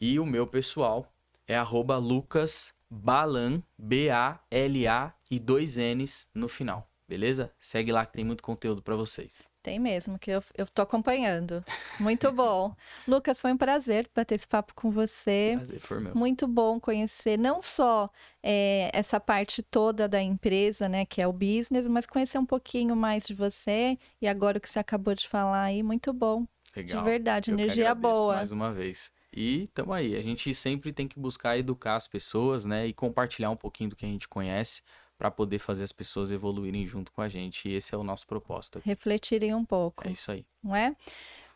E o meu pessoal é @LucasBalan, BALA e 2 N's no final, beleza? Segue lá que tem muito conteúdo para vocês. Tem mesmo, que eu tô acompanhando. Muito bom. Lucas, foi um prazer bater esse papo com você. Prazer foi meu. Muito bom conhecer não só essa parte toda da empresa, né, que é o business, mas conhecer um pouquinho mais de você e agora o que você acabou de falar aí, muito bom. Legal. De verdade, Eu que energia agradeço boa. mais uma vez. E tamo aí, a gente sempre tem que buscar educar as pessoas, né, e compartilhar um pouquinho do que a gente conhece para poder fazer as pessoas evoluírem junto com a gente. E esse é o nosso propósito aqui. Refletirem um pouco. É isso aí. Não é?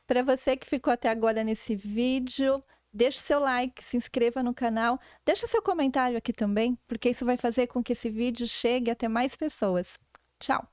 Para você que ficou até agora nesse vídeo, deixa seu like, se inscreva no canal, deixa seu comentário aqui também, porque isso vai fazer com que esse vídeo chegue até mais pessoas. Tchau!